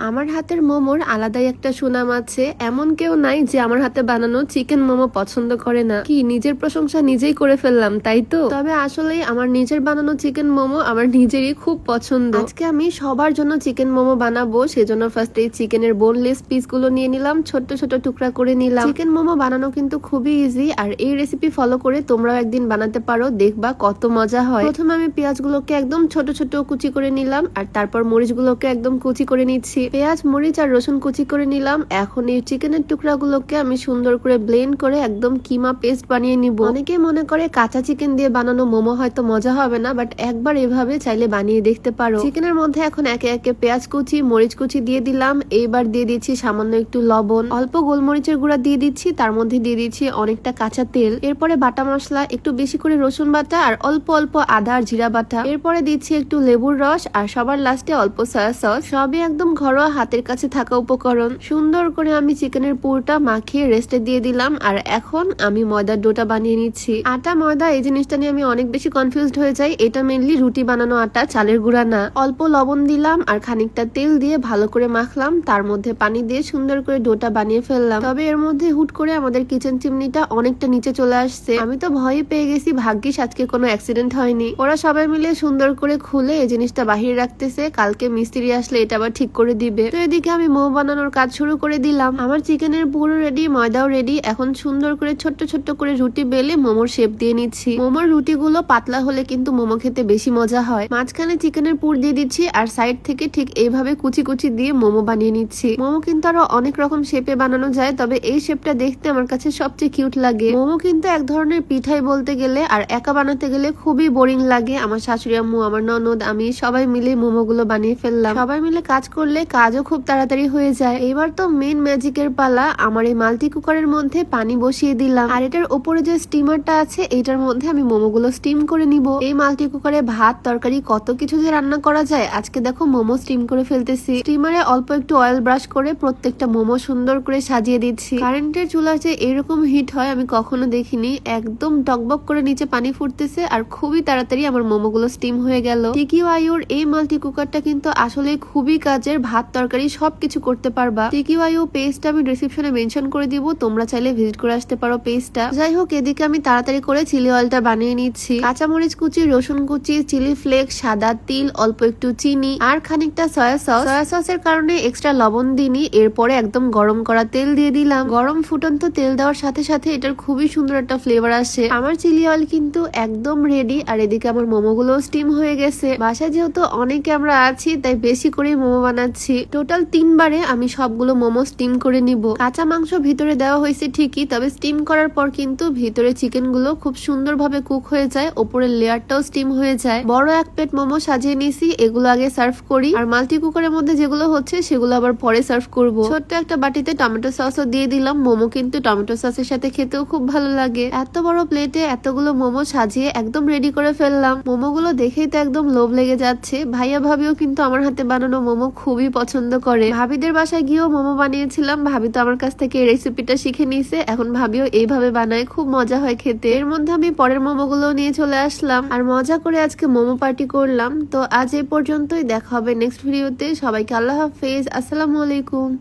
আমার হাতের মোমোর আলাদাই একটা সুনাম আছে। এমন কেউ নাই যে আমার হাতে বানানো চিকেন মোমো পছন্দ করে না। কি নিজের প্রশংসা নিজেই করে ফেললাম, তাই তো? তবে আসলে আমার নিজের বানানো চিকেন মোমো আমার নিজেরই খুব পছন্দ। আজকে আমি সবার জন্য চিকেন মোমো বানাবো, সেজন্য ফার্স্টে চিকেনের বোনলেস পিস গুলো নিয়ে নিলাম, ছোট্ট ছোট টুকরা করে নিলাম। চিকেন মোমো বানানো কিন্তু খুবই ইজি, আর এই রেসিপি ফলো করে তোমরাও একদিন বানাতে পারো, দেখবা কত মজা হয়। প্রথমে আমি পেঁয়াজগুলোকে একদম ছোট ছোট কুচি করে নিলাম, আর তারপর মরিচগুলোকে একদম কুচি করে নিচ্ছি। পেঁয়াজ, মরিচ আর রসুন কুচি করে নিলাম। এখন এই চিকেনের টুকরাগুলোকে আমি সুন্দর করে ব্লেন্ড করে একদম কিমা পেস্ট বানিয়ে নিব। অনেকে মনে করে কাঁচা চিকেন দিয়ে বানানো মোমো হয়তো মজা হবে না, বাট একবার এভাবে চাইলে বানিয়ে দেখতে পারো। চিকেনের মধ্যে এখন একে একে পেঁয়াজ কুচি, মরিচ কুচি দিয়ে দিলাম। এইবার দিয়ে দিচ্ছি সামান্য একটু লবণ, অল্প গোলমরিচের গুঁড়া দিয়ে দিচ্ছি, তার মধ্যে দিয়ে দিচ্ছি অনেকটা কাঁচা তেল। এরপরে বাটা মশলা, একটু বেশি করে রসুন বাটা আর অল্প অল্প আদা আর জিরা বাটা। এরপরে দিচ্ছি একটু লেবুর রস, আর সবার লাস্টে অল্প সয়া সস। সবই একদম ঘরোয়া হাতের কাছে থাকা উপকরণ। সুন্দর করে আমি চিকেনের পুরটা মাখিয়ে রেস্টে দিয়ে দিলাম। আর এখন আমি ময়দার ডোটা বানিয়ে নিচ্ছি। আটা ময়দা এই জিনিসটা নিয়ে আমি অনেক বেশি কনফিউজড হয়ে যাই। এটা মেনলি রুটি বানানো আটা, চালের গুঁড়া না। অল্প লবণ দিলাম আর খানিকটা তেল দিয়ে ভালো করে মাখলাম, তার মধ্যে পানি দিয়ে সুন্দর করে ডোটা বানিয়ে ফেললাম। তবে এর মধ্যে হুট করে আমাদের কিচেন চিমনিটা অনেকটা নিচে চলে আসছে। আমি তো ভয়ে পেয়ে গেছি, ভাগ্যিস আজকে কোনো অ্যাক্সিডেন্ট হয়নি। ওরা সবাই মিলে সুন্দর করে খুলে এই জিনিসটা বাহিরে রাখতেছে, কালকে মিস্ত্রি আসলে এটা আবার ঠিক করে দিবে। তো এদিকে আমি মোমো বানানোর কাজ শুরু করে দিলাম। আমার চিকেনের পুরো রেডি, ময়দাও রেডি। এখন সুন্দর করে ছোট্ট ছোট্ট করে রুটি বেলে মোমোর শেপ দিয়ে নিচ্ছি। মোমোর রুটিগুলো পাতলা হলে কিন্তু মোমো খেতে বেশি মজা হয়। মাঝখানে চিকেনের পুর দিয়ে দিচ্ছি, আর সাইড থেকে ঠিক এইভাবে কুচি কুচি দিয়ে মোমো বানিয়ে নিচ্ছি। মোমো কিন্তু আরো অনেক রকম শেপে বানানো যায়, তবে এই শেপটা দেখতে আমার কাছে সবচেয়ে কিউট লাগে। মোমো কিন্তু এক ধরনের পিঠাই বলতে গেলে, আর একা বানাতে গেলে খুবই বোরিং লাগে। আমার শাশুড়ি আম্মু, আমার ননদ, আমি সবাই মিলে মোমো গুলো বানিয়ে ফেললাম। সবাই মিলে কাজ করলে কাজও খুব তাড়াতাড়ি হয়ে যায়। এবার তো মেন ম্যাজিকের পালা। আমার এই মাল্টি কুকারের মধ্যে পানি বসিয়ে দিলাম, আর এটার উপরে যে স্টিমারটা আছে এইটার মধ্যে আমি মোমোগুলো স্টিম করে নিব। এই মাল্টি কুকারে ভাত, তরকারি কত কিছু যে রান্না করা যায়। আজকে দেখো মোমো স্টিম করে ফেলতেছি। স্টিমারে অল্প একটু অয়েল ব্রাশ করে প্রত্যেকটা মোমো সুন্দর করে সাজিয়ে দিচ্ছি। কারেন্টের চুলা যে এরকম হিট হয় আমি কখনো দেখিনি। একদম টকবক করে নিচে পানি ফুটতেছে, আর খুবই তাড়াতাড়ি আমার মোমোগুলো স্টিম হয়ে গেল। টিকিওয়াইউর এই মাল্টি কুকারটা কিন্তু আসলে খুবই কাজের, ভাত তরকারি সবকিছু করতে পারবা। টিকিওয়াইউ পেজটা আমি ডেসক্রিপশনে মেনশন করে দিব, তোমরা চাইলে ভিজিট করে আসতে পারো পেজটা। যাই হোক, এদিকে আমি তাড়াতাড়ি করে চিলি অয়েলটা বানিয়ে নিচ্ছি। কাঁচামরিচ কুচি, রসুন কুচি, চিলি ফ্লেক্স, সাদা তিল, অল্প একটু চিনি আর খানিকটা সয়া সস। সয়া সসের কারণে এক্সট্রা লবণ দিইনি। এরপরে একদম গরম করা তেল দিয়ে দিলাম। গরম ফুটন্ত তেল দেওয়ার সাথে সাথে এটার খুবই সুন্দর একটা ফ্লেভার আসে। আমার চিলি অয়েল কিন্তু একদম রেডি, আর এদিকে আমার মোমোগুলো স্টিম হয়ে গেছে। বাসায় যেহেতু অনেকে আমরা আছি, তাই বেশি করে মোমো বানাচ্ছি। টোটাল 3 বারে আমি সবগুলো মোমো স্টিম করে নিব। কাঁচা মাংস ভিতরে দেওয়া হয়েছে ঠিকই, তবে স্টিম করার পর কিন্তু ভিতরে চিকেন গুলো খুব সুন্দরভাবে কুক হয়ে যায়, ওপরের লেয়ারটাও স্টিম হয়ে যায়। বড় এক প্লেট মোমো সাজিয়ে নিছি, এগুলো আগে সার্ভ করি, আর মাল্টি কুকারের মধ্যে যেগুলো হচ্ছে সেগুলো আবার পরে সার্ভ করব। ছোট্ট একটা বাটিতে টমেটো সসও দিয়ে দিলাম। মোমো কিন্তু টমেটো সসের সাথে খেতেও খুব ভালো লাগে। এত বড় প্লেটে এতগুলো মোমো সাজিয়ে একদম রেডি করে ফেললাম। মোমোগুলো দেখেই তো একদম লোভ লেগে যাচ্ছে। ভাইয়া ভাবিও কিন্তু আমার হাতে বানানো মোমো খুবই পছন্দ করে। ভাবিদের বাসায় গিয়েও মোমো বানিয়েছিলাম, ভাবি তো আমার কাছ থেকে এই রেসিপিটা শিখে নিয়েছে। এখন ভাবিও এইভাবে বানায়, খুব মজা হয় খেতে। এর মধ্যে আমি পরের মোমোগুলো নিয়ে চলে আসলাম, আর মজা করে আজকে মোমো পার্টি করলাম। তো আজ এই পর্যন্তই, দেখা হবে নেক্সট ভিডিওতে। সবাইকে আল্লাহ হাফেজ, আসসালামু আলাইকুম।